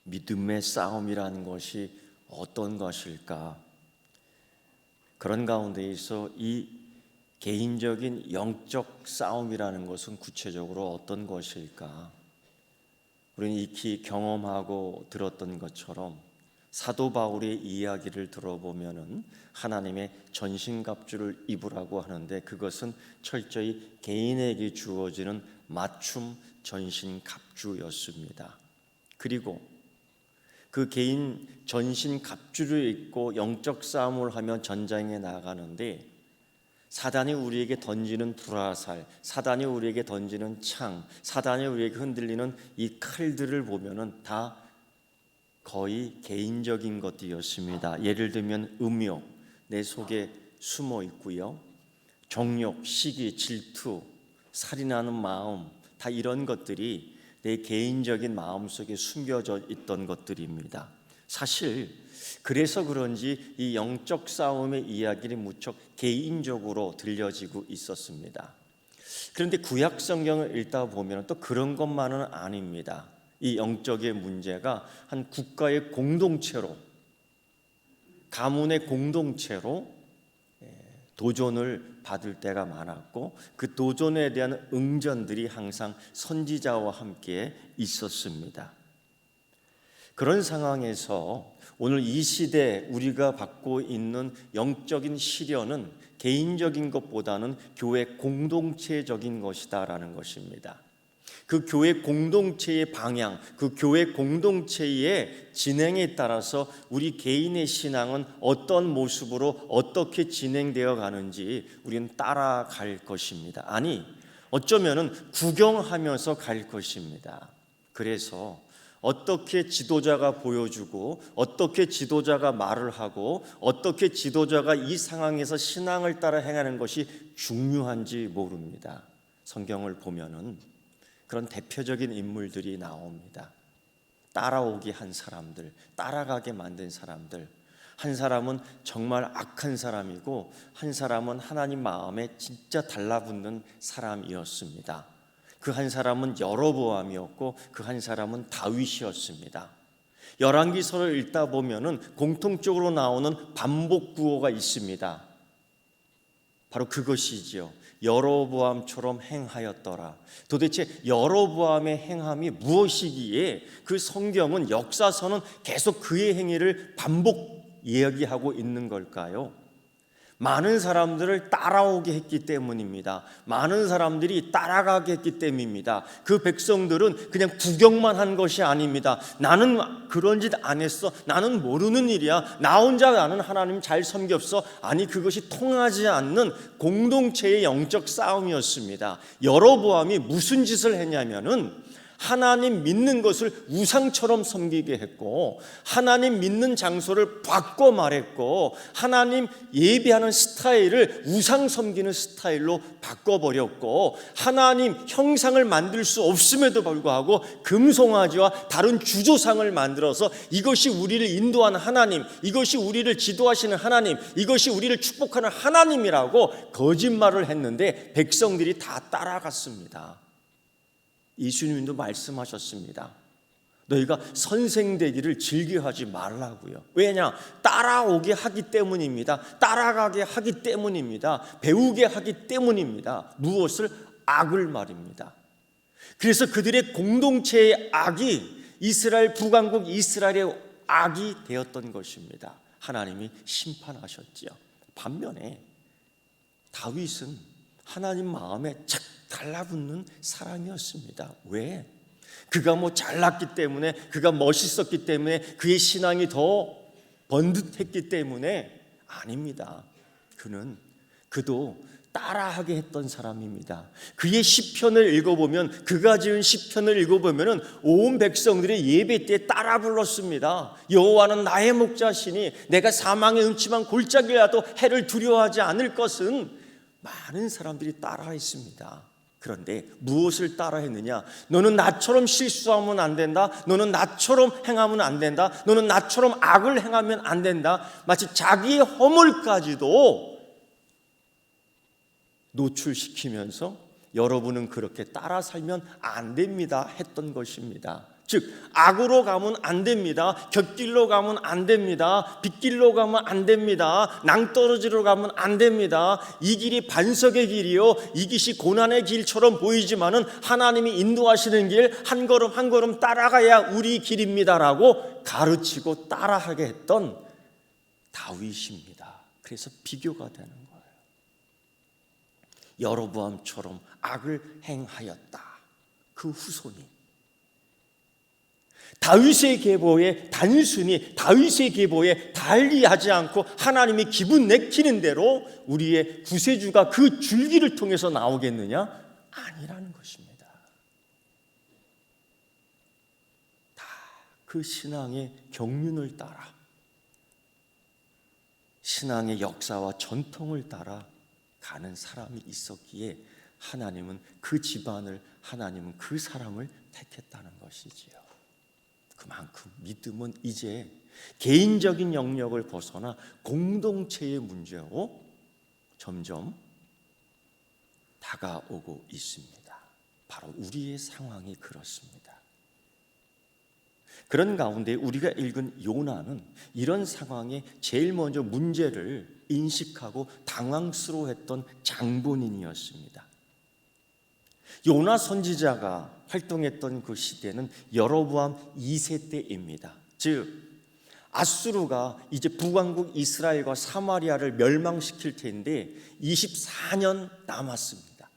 믿음의 싸움이라는 것이 어떤 것일까? 그런 가운데에서 이 개인적인 영적 싸움이라는 것은 구체적으로 어떤 것일까? 우리는 익히 경험하고 들었던 것처럼 사도 바울의 이야기를 들어보면은 하나님의 전신갑주를 입으라고 하는데, 그것은 철저히 개인에게 주어지는 맞춤 전신갑주였습니다. 그리고 그 개인 전신갑주를 입고 영적 싸움을 하며 전장에 나가는데, 사단이 우리에게 던지는 불화살, 사단이 우리에게 던지는 창, 사단이 우리에게 흔들리는 이 칼들을 보면은 다 거의 개인적인 것들이었습니다. 예를 들면 음욕, 내 속에 숨어 있고요. 정욕, 시기, 질투, 살인하는 마음, 다 이런 것들이 내 개인적인 마음속에 숨겨져 있던 것들입니다. 사실 그래서 그런지 이 영적 싸움의 이야기를 무척 개인적으로 들려지고 있었습니다. 그런데 구약 성경을 읽다 보면 또 그런 것만은 아닙니다. 이 영적의 문제가 한 국가의 공동체로, 가문의 공동체로 도전을 받을 때가 많았고, 그 도전에 대한 응전들이 항상 선지자와 함께 있었습니다. 그런 상황에서 오늘 이 시대 우리가 받고 있는 영적인 시련은 개인적인 것보다는 교회 공동체적인 것이다라는 것입니다. 그 교회 공동체의 방향, 그 교회 공동체의 진행에 따라서 우리 개인의 신앙은 어떤 모습으로 어떻게 진행되어 가는지 우리는 따라갈 것입니다. 아니, 어쩌면은 구경하면서 갈 것입니다. 그래서 어떻게 지도자가 보여주고, 어떻게 지도자가 말을 하고, 어떻게 지도자가 이 상황에서 신앙을 따라 행하는 것이 중요한지 모릅니다. 성경을 보면은 그런 대표적인 인물들이 나옵니다. 따라오게 한 사람들, 따라가게 만든 사람들. 한 사람은 정말 악한 사람이고, 한 사람은 하나님 마음에 진짜 달라붙는 사람이었습니다. 그 한 사람은 여로보암이었고, 그 한 사람은 다윗이었습니다. 열왕기서를 읽다 보면은 공통적으로 나오는 반복 구호가 있습니다. 바로 그것이지요. 여로보암처럼 행하였더라. 도대체 여로보암의 행함이 무엇이기에 그 성경은, 역사서는 계속 그의 행위를 반복 이야기하고 있는 걸까요? 많은 사람들을 따라오게 했기 때문입니다. 많은 사람들이 따라가게 했기 때문입니다. 그 백성들은 그냥 구경만 한 것이 아닙니다. 나는 그런 짓 안 했어, 나는 모르는 일이야, 나 혼자 나는 하나님 잘 섬겼어. 아니, 그것이 통하지 않는 공동체의 영적 싸움이었습니다. 여로보암이 무슨 짓을 했냐면은 하나님 믿는 것을 우상처럼 섬기게 했고, 하나님 믿는 장소를 바꿔 말했고, 하나님 예배하는 스타일을 우상 섬기는 스타일로 바꿔버렸고, 하나님 형상을 만들 수 없음에도 불구하고 금송아지와 다른 주조상을 만들어서 이것이 우리를 인도하는 하나님, 이것이 우리를 지도하시는 하나님, 이것이 우리를 축복하는 하나님이라고 거짓말을 했는데 백성들이 다 따라갔습니다. 예수님도 말씀하셨습니다. 너희가 선생되기를 즐겨하지 말라고요. 왜냐? 따라오게 하기 때문입니다. 따라가게 하기 때문입니다. 배우게 하기 때문입니다. 무엇을? 악을 말입니다. 그래서 그들의 공동체의 악이 이스라엘 북왕국 이스라엘의 악이 되었던 것입니다. 하나님이 심판하셨지요. 반면에 다윗은 하나님 마음에 착 달라붙는 사람이었습니다. 왜? 그가 잘났기 때문에, 그가 멋있었기 때문에, 그의 신앙이 더 번듯했기 때문에 아닙니다. 그도 따라하게 했던 사람입니다. 그의 시편을 읽어보면, 그가 지은 시편을 읽어보면 온 백성들이 예배 때 따라 불렀습니다. 여호와는 나의 목자시니 내가 사망의 음침한 골짜기라도 해를 두려워하지 않을 것은. 많은 사람들이 따라했습니다. 그런데 무엇을 따라했느냐? 너는 나처럼 실수하면 안 된다, 너는 나처럼 행하면 안 된다, 너는 나처럼 악을 행하면 안 된다. 마치 자기의 허물까지도 노출시키면서 여러분은 그렇게 따라 살면 안 됩니다 했던 것입니다. 즉 악으로 가면 안 됩니다. 곁길로 가면 안 됩니다. 빗길로 가면 안 됩니다. 낭떠러지로 가면 안 됩니다. 이 길이 반석의 길이요, 이 길이 고난의 길처럼 보이지만은 하나님이 인도하시는 길 한 걸음 한 걸음 따라가야 우리 길입니다라고 가르치고 따라하게 했던 다윗입니다. 그래서 비교가 되는 거예요. 여로보암처럼 악을 행하였다. 그 후손이 다윗의 계보에 단순히 다윗의 계보에 달리하지 않고 하나님이 기분 내키는 대로 우리의 구세주가 그 줄기를 통해서 나오겠느냐? 아니라는 것입니다. 다 그 신앙의 경륜을 따라, 신앙의 역사와 전통을 따라 가는 사람이 있었기에 하나님은 그 집안을, 하나님은 그 사람을 택했다는 것이지요. 그만큼 믿음은 이제 개인적인 영역을 벗어나 공동체의 문제로 점점 다가오고 있습니다. 바로 우리의 상황이 그렇습니다. 그런 가운데 우리가 읽은 요나는 이런 상황에 제일 먼저 문제를 인식하고 당황스러워했던 장본인이었습니다. 요나 선지자가 활동했던 그 시대는 여로보암 2세 때입니다. 즉 아수르가 이제 북왕국 이스라엘과 사마리아를 멸망시킬 텐데 24년 남았습니다.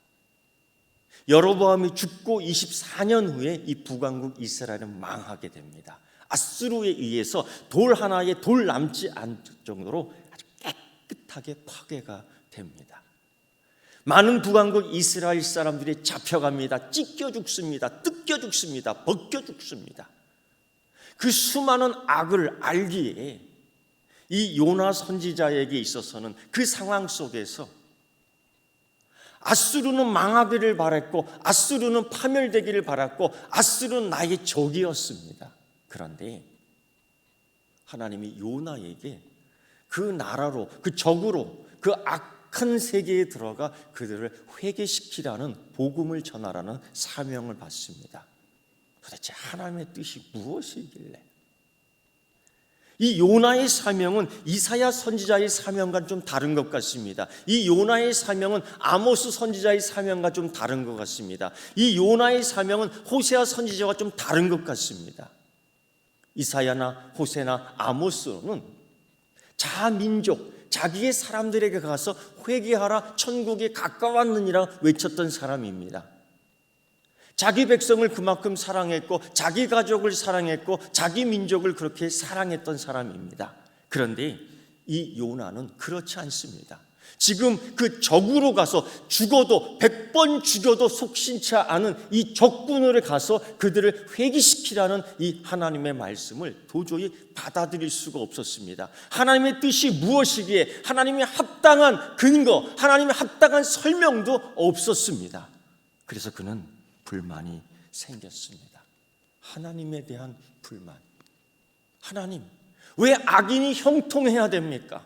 여로보암이 죽고 24년 후에 이 북왕국 이스라엘은 망하게 됩니다. 아수르에 의해서 돌 하나에 돌 남지 않을 정도로 아주 깨끗하게 파괴가 됩니다. 많은 북왕국 이스라엘 사람들이 잡혀갑니다. 찢겨 죽습니다. 뜯겨 죽습니다. 벗겨 죽습니다. 그 수많은 악을 알기에 이 요나 선지자에게 있어서는 그 상황 속에서 아수르는 망하기를 바랐고 아수르는 파멸되기를 바랐고 아수르는 나의 적이었습니다. 그런데 하나님이 요나에게 그 나라로, 그 적으로, 그 악한 세계에 들어가 그들을 회개시키라는, 복음을 전하라는 사명을 받습니다. 도대체 하나님의 뜻이 무엇이길래? 이 요나의 사명은 이사야 선지자의 사명과 좀 다른 것 같습니다. 이 요나의 사명은 아모스 선지자의 사명과 좀 다른 것 같습니다. 이 요나의 사명은 호세아 선지자와 좀 다른 것 같습니다. 이사야나 호세나 아모스는 자민족, 자기의 사람들에게 가서 회개하라, 천국에 가까웠느니라 외쳤던 사람입니다. 자기 백성을 그만큼 사랑했고 자기 가족을 사랑했고 자기 민족을 그렇게 사랑했던 사람입니다. 그런데 이 요나는 그렇지 않습니다. 지금 그 적으로 가서 죽어도 100번 죽여도 속신치 않은 이 적군으로 가서 그들을 회개시키라는 이 하나님의 말씀을 도저히 받아들일 수가 없었습니다. 하나님의 뜻이 무엇이기에 하나님의 합당한 근거, 하나님의 합당한 설명도 없었습니다. 그래서 그는 불만이 생겼습니다. 하나님에 대한 불만. 하나님, 왜 악인이 형통해야 됩니까?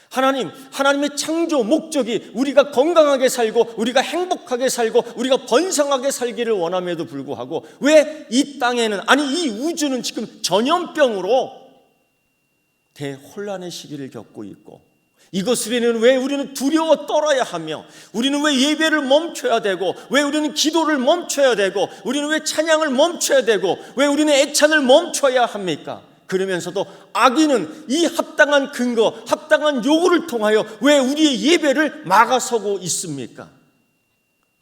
하나님, 하나님의 창조 목적이 우리가 건강하게 살고 우리가 행복하게 살고 우리가 번성하게 살기를 원함에도 불구하고 왜 이 땅에는, 아니 이 우주는 지금 전염병으로 대혼란의 시기를 겪고 있고 이것으로는 왜 우리는 두려워 떨어야 하며 우리는 왜 예배를 멈춰야 되고 왜 우리는 기도를 멈춰야 되고 우리는 왜 찬양을 멈춰야 되고 왜 우리는 애찬을 멈춰야 합니까? 그러면서도 악인은 이 합당한 근거, 합당한 요구를 통하여 왜 우리의 예배를 막아서고 있습니까?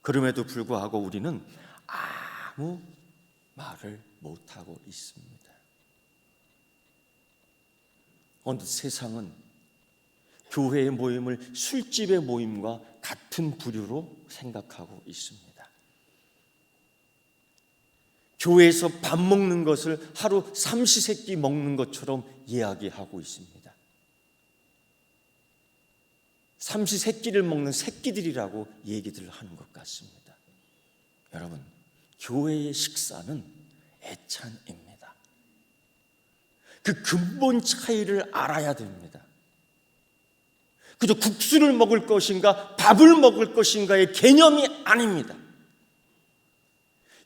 그럼에도 불구하고 우리는 아무 말을 못하고 있습니다. 어느 세상은 교회의 모임을 술집의 모임과 같은 부류로 생각하고 있습니다. 교회에서 밥 먹는 것을 하루 삼시세끼 먹는 것처럼 이야기하고 있습니다. 삼시세끼를 먹는 새끼들이라고 얘기들을 하는 것 같습니다. 여러분, 교회의 식사는 애찬입니다. 그 근본 차이를 알아야 됩니다. 그저 국수를 먹을 것인가 밥을 먹을 것인가의 개념이 아닙니다.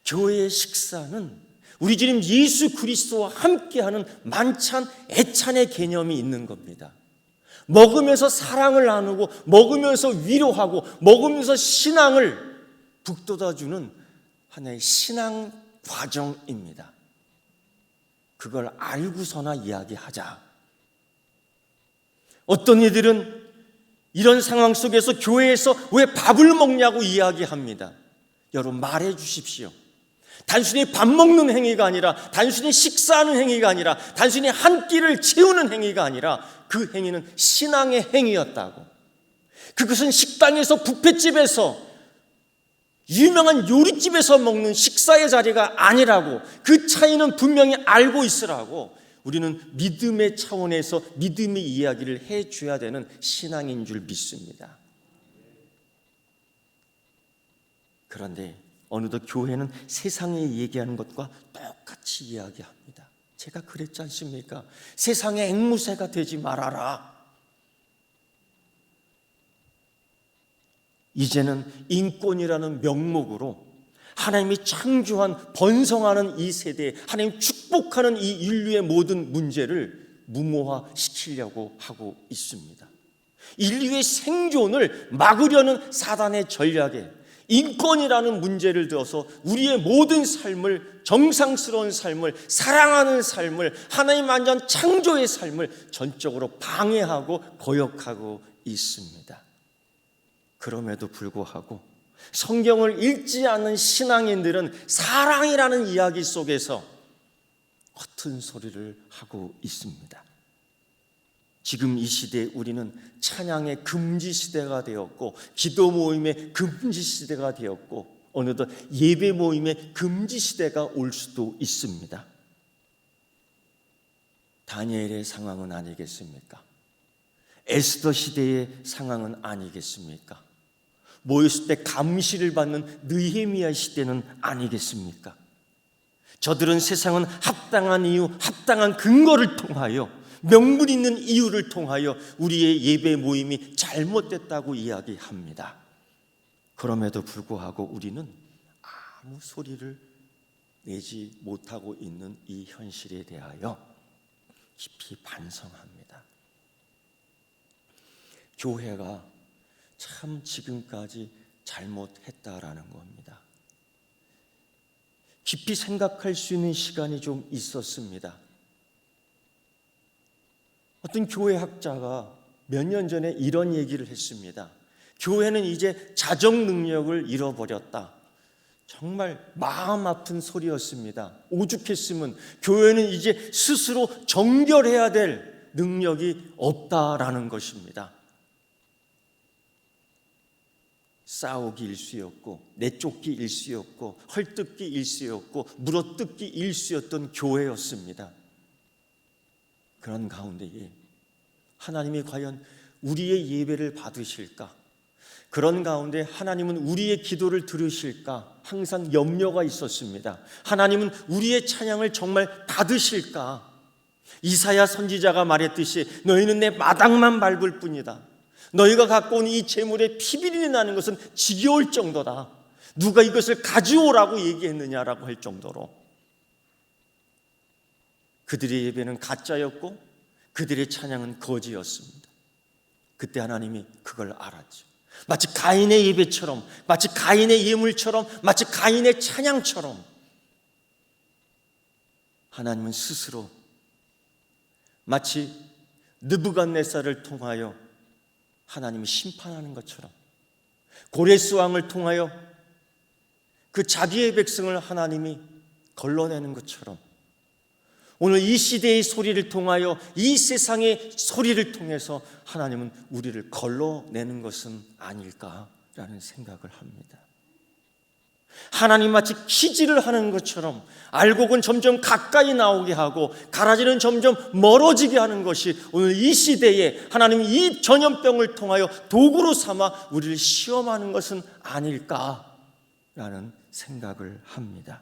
교회의 식사는 우리 주님 예수 그리스도와 함께하는 만찬, 애찬의 개념이 있는 겁니다. 먹으면서 사랑을 나누고, 먹으면서 위로하고, 먹으면서 신앙을 북돋아주는 하나의 신앙 과정입니다. 그걸 알고서나 이야기하자. 어떤 이들은 이런 상황 속에서 교회에서 왜 밥을 먹냐고 이야기합니다. 여러분, 말해 주십시오. 단순히 밥 먹는 행위가 아니라, 단순히 식사하는 행위가 아니라, 단순히 한 끼를 채우는 행위가 아니라 그 행위는 신앙의 행위였다고. 그것은 식당에서, 뷔페집에서, 유명한 요리집에서 먹는 식사의 자리가 아니라고, 그 차이는 분명히 알고 있으라고 우리는 믿음의 차원에서 믿음의 이야기를 해줘야 되는 신앙인 줄 믿습니다. 그런데 어느덧 교회는 세상에 얘기하는 것과 똑같이 이야기합니다. 제가 그랬지 않습니까? 세상의 앵무새가 되지 말아라. 이제는 인권이라는 명목으로 하나님이 창조한, 번성하는 이 세대에 하나님 축복하는 이 인류의 모든 문제를 무모화시키려고 하고 있습니다. 인류의 생존을 막으려는 사단의 전략에 인권이라는 문제를 들어서 우리의 모든 삶을, 정상스러운 삶을, 사랑하는 삶을, 하나님 완전 창조의 삶을 전적으로 방해하고 거역하고 있습니다. 그럼에도 불구하고 성경을 읽지 않는 신앙인들은 사랑이라는 이야기 속에서 허튼 소리를 하고 있습니다. 지금 이 시대에 우리는 찬양의 금지 시대가 되었고, 기도 모임의 금지 시대가 되었고, 어느덧 예배 모임의 금지 시대가 올 수도 있습니다. 다니엘의 상황은 아니겠습니까? 에스더 시대의 상황은 아니겠습니까? 모였을 때 감시를 받는 느헤미야 시대는 아니겠습니까? 저들은 세상은 합당한 이유, 합당한 근거를 통하여, 명분 있는 이유를 통하여 우리의 예배 모임이 잘못됐다고 이야기합니다. 그럼에도 불구하고 우리는 아무 소리를 내지 못하고 있는 이 현실에 대하여 깊이 반성합니다. 교회가 참 지금까지 잘못했다라는 겁니다. 깊이 생각할 수 있는 시간이 좀 있었습니다. 어떤 교회 학자가 몇 년 전에 이런 얘기를 했습니다. 교회는 이제 자정 능력을 잃어버렸다. 정말 마음 아픈 소리였습니다. 오죽했으면 교회는 이제 스스로 정결해야 될 능력이 없다라는 것입니다. 싸우기 일수였고, 내쫓기 일수였고, 헐뜯기 일수였고, 물어뜯기 일수였던 교회였습니다. 그런 가운데에 하나님이 과연 우리의 예배를 받으실까? 그런 가운데 하나님은 우리의 기도를 들으실까? 항상 염려가 있었습니다. 하나님은 우리의 찬양을 정말 받으실까? 이사야 선지자가 말했듯이 너희는 내 마당만 밟을 뿐이다. 너희가 갖고 온 이 재물에 피비린내 나는 것은 지겨울 정도다. 누가 이것을 가져오라고 얘기했느냐라고 할 정도로 그들의 예배는 가짜였고 그들의 찬양은 거지였습니다. 그때 하나님이 그걸 알았죠. 마치 가인의 예배처럼, 마치 가인의 예물처럼, 마치 가인의 찬양처럼 하나님은 스스로 마치 느부갓네살을 통하여 하나님이 심판하는 것처럼, 고레스 왕을 통하여 그 자기의 백성을 하나님이 걸러내는 것처럼 오늘 이 시대의 소리를 통하여, 이 세상의 소리를 통해서 하나님은 우리를 걸러내는 것은 아닐까라는 생각을 합니다. 하나님 마치 키질을 하는 것처럼 알곡은 점점 가까이 나오게 하고 가라지는 점점 멀어지게 하는 것이 오늘 이 시대에 하나님이 이 전염병을 통하여 도구로 삼아 우리를 시험하는 것은 아닐까라는 생각을 합니다.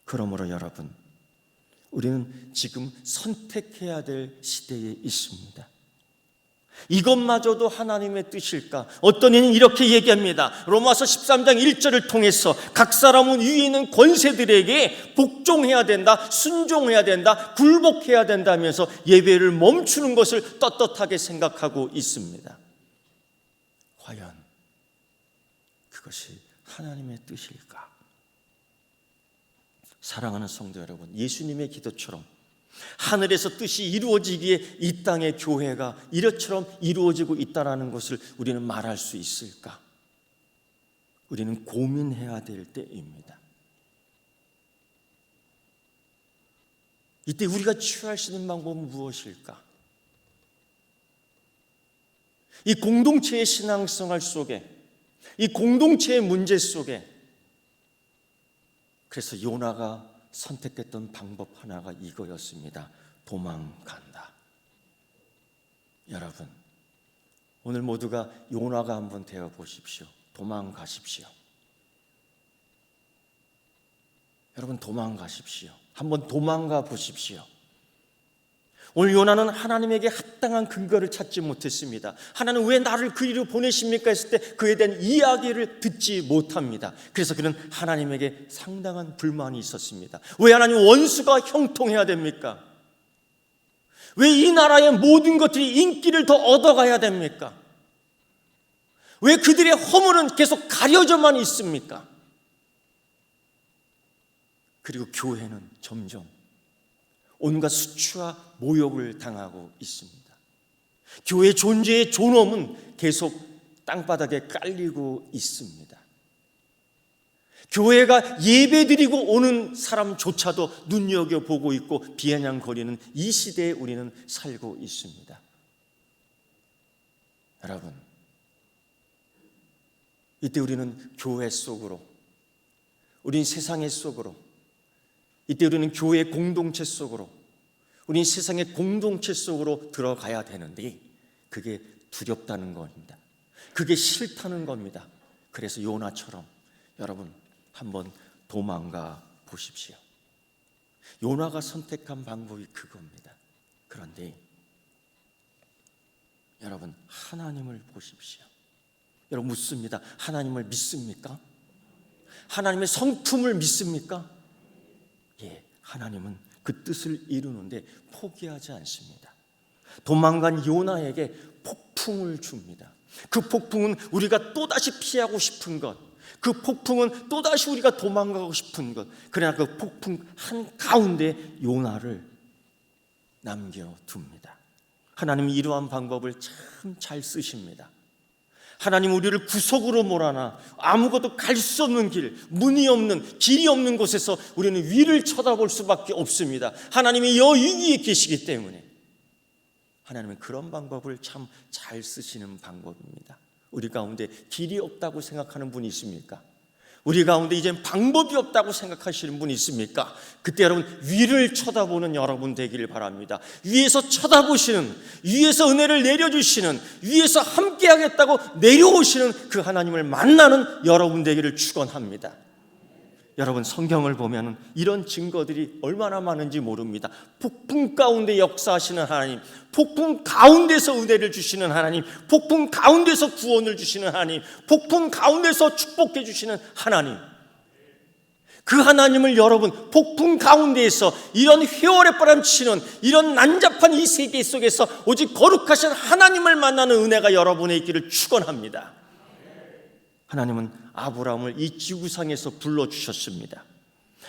그러므로 여러분, 우리는 지금 선택해야 될 시대에 있습니다. 이것마저도 하나님의 뜻일까? 어떤 이는 이렇게 얘기합니다. 로마서 13장 1절을 통해서 각 사람은 위에 있는 권세들에게 복종해야 된다, 순종해야 된다, 굴복해야 된다면서 예배를 멈추는 것을 떳떳하게 생각하고 있습니다. 과연 그것이 하나님의 뜻일까? 사랑하는 성도 여러분, 예수님의 기도처럼 하늘에서 뜻이 이루어지기에 이 땅의 교회가 이렇처럼 이루어지고 있다는 것을 우리는 말할 수 있을까? 우리는 고민해야 될 때입니다. 이때 우리가 취할 수 있는 방법은 무엇일까? 이 공동체의 신앙생활 속에, 이 공동체의 문제 속에, 그래서 요나가 선택했던 방법 하나가 이거였습니다. 도망간다. 여러분, 오늘 모두가 요나가 한번 되어 보십시오. 도망가십시오. 여러분, 도망가십시오. 한번 도망가 보십시오. 오늘 요나는 하나님에게 합당한 근거를 찾지 못했습니다. 하나님 왜 나를 그 일로 보내십니까? 했을 때 그에 대한 이야기를 듣지 못합니다. 그래서 그는 하나님에게 상당한 불만이 있었습니다. 왜 하나님 원수가 형통해야 됩니까? 왜 이 나라의 모든 것들이 인기를 더 얻어가야 됩니까? 왜 그들의 허물은 계속 가려져만 있습니까? 그리고 교회는 점점 온갖 수치와 모욕을 당하고 있습니다. 교회 존재의 존엄은 계속 땅바닥에 깔리고 있습니다. 교회가 예배드리고 오는 사람조차도 눈여겨보고 있고 비아냥거리는 이 시대에 우리는 살고 있습니다. 여러분, 이때 우리는 교회 속으로, 우린 세상의 속으로, 이때 우리는 교회 공동체 속으로, 우린 세상의 공동체 속으로 들어가야 되는데 그게 두렵다는 겁니다. 그게 싫다는 겁니다. 그래서 요나처럼 여러분 한번 도망가 보십시오. 요나가 선택한 방법이 그겁니다. 그런데 여러분, 하나님을 보십시오. 여러분 묻습니다. 하나님을 믿습니까? 하나님의 성품을 믿습니까? 예, 하나님은 그 뜻을 이루는데 포기하지 않습니다. 도망간 요나에게 폭풍을 줍니다. 그 폭풍은 우리가 또다시 피하고 싶은 것, 그 폭풍은 또다시 우리가 도망가고 싶은 것, 그러나 그 폭풍 한가운데 요나를 남겨둡니다. 하나님이 이러한 방법을 참 잘 쓰십니다. 하나님 우리를 구석으로 몰아놔 아무것도 갈 수 없는 길, 문이 없는, 길이 없는 곳에서 우리는 위를 쳐다볼 수밖에 없습니다. 하나님이 여위기에 계시기 때문에 하나님은 그런 방법을 참 잘 쓰시는 방법입니다. 우리 가운데 길이 없다고 생각하는 분이 있습니까? 우리 가운데 이젠 방법이 없다고 생각하시는 분이 있습니까? 그때 여러분 위를 쳐다보는 여러분 되기를 바랍니다. 위에서 쳐다보시는, 위에서 은혜를 내려주시는, 위에서 함께하겠다고 내려오시는 그 하나님을 만나는 여러분 되기를 축원합니다. 여러분 성경을 보면 이런 증거들이 얼마나 많은지 모릅니다. 폭풍 가운데 역사하시는 하나님, 폭풍 가운데서 은혜를 주시는 하나님, 폭풍 가운데서 구원을 주시는 하나님, 폭풍 가운데서 축복해 주시는 하나님, 그 하나님을 여러분 폭풍 가운데에서 이런 회오리 바람 치는 이런 난잡한 이 세계 속에서 오직 거룩하신 하나님을 만나는 은혜가 여러분의 있기를 축원합니다. 하나님은 아브라함을 이 지구상에서 불러주셨습니다.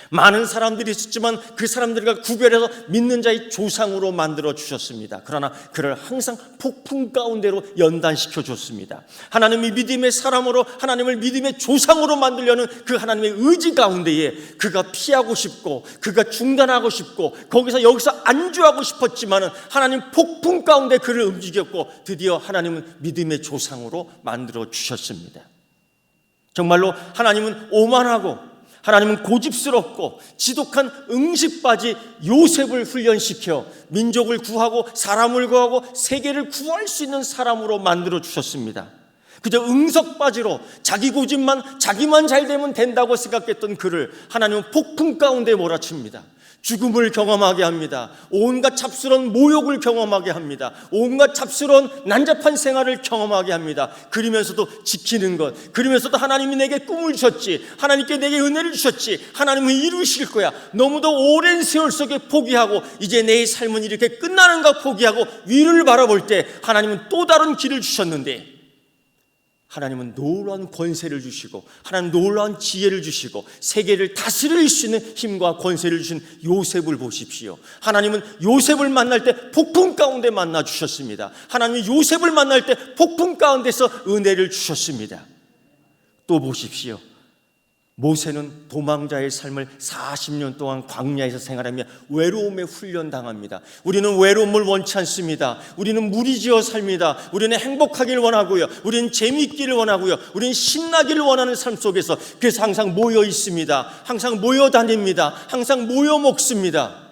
많은 사람들이 있었지만 그 사람들과 구별해서 믿는 자의 조상으로 만들어 주셨습니다. 그러나 그를 항상 폭풍 가운데로 연단시켜 줬습니다. 하나님이 믿음의 사람으로, 하나님을 믿음의 조상으로 만들려는 그 하나님의 의지 가운데에 그가 피하고 싶고 그가 중단하고 싶고 거기서 여기서 안주하고 싶었지만은 하나님 폭풍 가운데 그를 움직였고 드디어 하나님은 믿음의 조상으로 만들어 주셨습니다. 정말로 하나님은 오만하고 하나님은 고집스럽고 지독한 응집바지 요셉을 훈련시켜 민족을 구하고 사람을 구하고 세계를 구할 수 있는 사람으로 만들어 주셨습니다. 그저 응석바지로 자기 고집만, 자기만 잘 되면 된다고 생각했던 그를 하나님은 폭풍 가운데 몰아칩니다. 죽음을 경험하게 합니다. 온갖 잡스러운 모욕을 경험하게 합니다. 온갖 잡스러운 난잡한 생활을 경험하게 합니다. 그러면서도 지키는 것, 그러면서도 하나님이 내게 꿈을 주셨지, 하나님께 내게 은혜를 주셨지, 하나님은 이루실 거야. 너무도 오랜 세월 속에 포기하고 이제 내 삶은 이렇게 끝나는가 포기하고 위를 바라볼 때 하나님은 또 다른 길을 주셨는데, 하나님은 놀라운 권세를 주시고 하나님 놀라운 지혜를 주시고 세계를 다스릴 수 있는 힘과 권세를 주신 요셉을 보십시오. 하나님은 요셉을 만날 때 폭풍 가운데 만나 주셨습니다. 하나님은 요셉을 만날 때 폭풍 가운데서 은혜를 주셨습니다. 또 보십시오. 모세는 도망자의 삶을 40년 동안 광야에서 생활하며 외로움에 훈련당합니다. 우리는 외로움을 원치 않습니다. 우리는 무리지어 삽니다. 우리는 행복하기를 원하고요, 우리는 재미있기를 원하고요, 우리는 신나기를 원하는 삶 속에서 그래서 항상 모여 있습니다. 항상 모여 다닙니다. 항상 모여 먹습니다.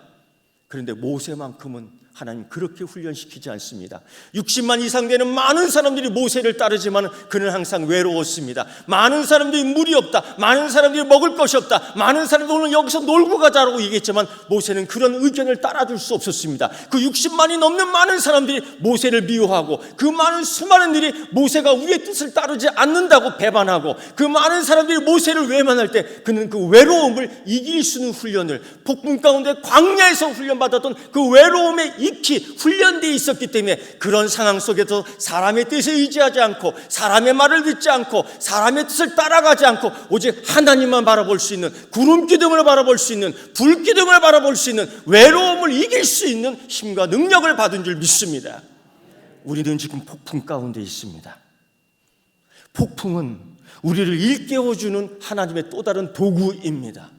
그런데 모세만큼은 하나님 그렇게 훈련시키지 않습니다. 60만 이상 되는 많은 사람들이 모세를 따르지만 그는 항상 외로웠습니다. 많은 사람들이 물이 없다, 많은 사람들이 먹을 것이 없다, 많은 사람들이 오늘 여기서 놀고 가자라고 얘기했지만 모세는 그런 의견을 따라줄 수 없었습니다. 그 60만이 넘는 많은 사람들이 모세를 미워하고 그 많은 수많은 일이 모세가 우리의 뜻을 따르지 않는다고 배반하고 그 많은 사람들이 모세를 외면할 때 그는 그 외로움을 이길 수 있는 훈련을 폭풍 가운데 광야에서 훈련받았던 그 외로움에 익히 훈련되어 있었기 때문에 그런 상황 속에서 사람의 뜻에 의지하지 않고 사람의 말을 듣지 않고 사람의 뜻을 따라가지 않고 오직 하나님만 바라볼 수 있는, 구름 기둥을 바라볼 수 있는, 불 기둥을 바라볼 수 있는, 외로움을 이길 수 있는 힘과 능력을 받은 줄 믿습니다. 우리는 지금 폭풍 가운데 있습니다. 폭풍은 우리를 일깨워주는 하나님의 또 다른 도구입니다.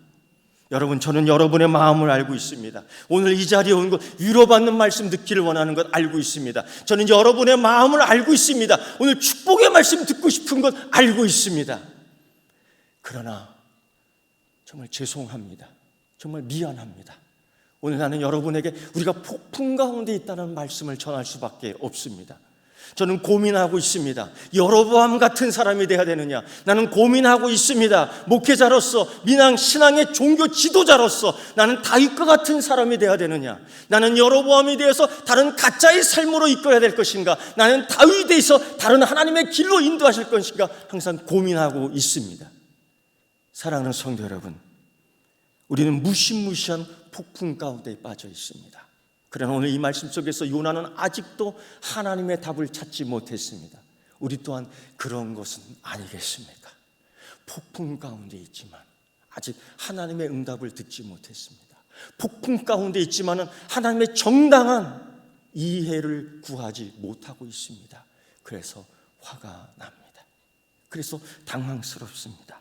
여러분, 저는 여러분의 마음을 알고 있습니다. 오늘 이 자리에 온 것, 위로받는 말씀 듣기를 원하는 것 알고 있습니다. 저는 여러분의 마음을 알고 있습니다. 오늘 축복의 말씀 듣고 싶은 것 알고 있습니다. 그러나 정말 죄송합니다. 정말 미안합니다. 오늘 나는 여러분에게 우리가 폭풍 가운데 있다는 말씀을 전할 수밖에 없습니다. 저는 고민하고 있습니다. 여로보암 같은 사람이 돼야 되느냐? 나는 고민하고 있습니다. 목회자로서, 신앙의 종교 지도자로서 나는 다윗과 같은 사람이 돼야 되느냐? 나는 여로보암에 대해서 다른 가짜의 삶으로 이끌어야 될 것인가? 나는 다윗에 대해서 다른 하나님의 길로 인도하실 것인가? 항상 고민하고 있습니다. 사랑하는 성도 여러분, 우리는 무시무시한 폭풍 가운데 빠져 있습니다. 그러나 오늘 이 말씀 속에서 요나는 아직도 하나님의 답을 찾지 못했습니다. 우리 또한 그런 것은 아니겠습니까? 폭풍 가운데 있지만 아직 하나님의 응답을 듣지 못했습니다. 폭풍 가운데 있지만 하나님의 정당한 이해를 구하지 못하고 있습니다. 그래서 화가 납니다. 그래서 당황스럽습니다.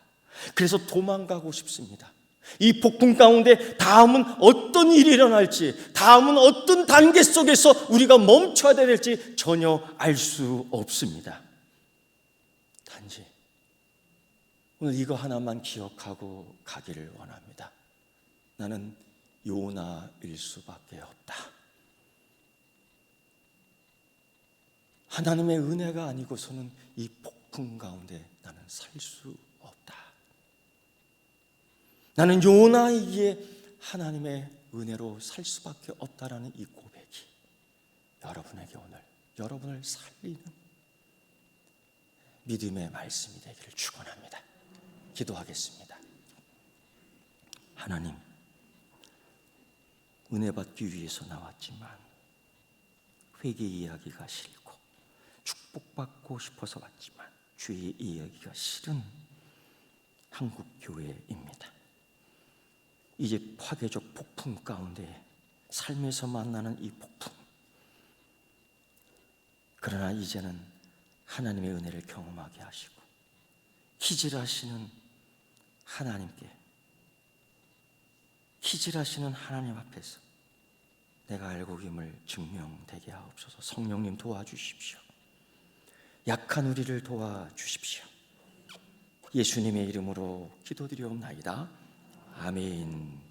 그래서 도망가고 싶습니다. 이 폭풍 가운데 다음은 어떤 일이 일어날지, 다음은 어떤 단계 속에서 우리가 멈춰야 될지 전혀 알 수 없습니다. 단지 오늘 이거 하나만 기억하고 가기를 원합니다. 나는 요나일 수밖에 없다. 하나님의 은혜가 아니고서는 이 폭풍 가운데 나는 살 수 없다. 나는 요나이기에 하나님의 은혜로 살 수밖에 없다라는 이 고백이 여러분에게 오늘 여러분을 살리는 믿음의 말씀이 되기를 축원합니다. 기도하겠습니다. 하나님, 은혜 받기 위해서 나왔지만 회개 이야기가 싫고 축복받고 싶어서 왔지만 주의 이야기가 싫은 한국 교회입니다. 이제 파괴적 폭풍 가운데 삶에서 만나는 이 폭풍, 그러나 이제는 하나님의 은혜를 경험하게 하시고 기질하시는 하나님께, 기질하시는 하나님 앞에서 내가 알고 김을 증명되게 하옵소서. 성령님 도와주십시오. 약한 우리를 도와주십시오. 예수님의 이름으로 기도드리옵나이다. 아멘.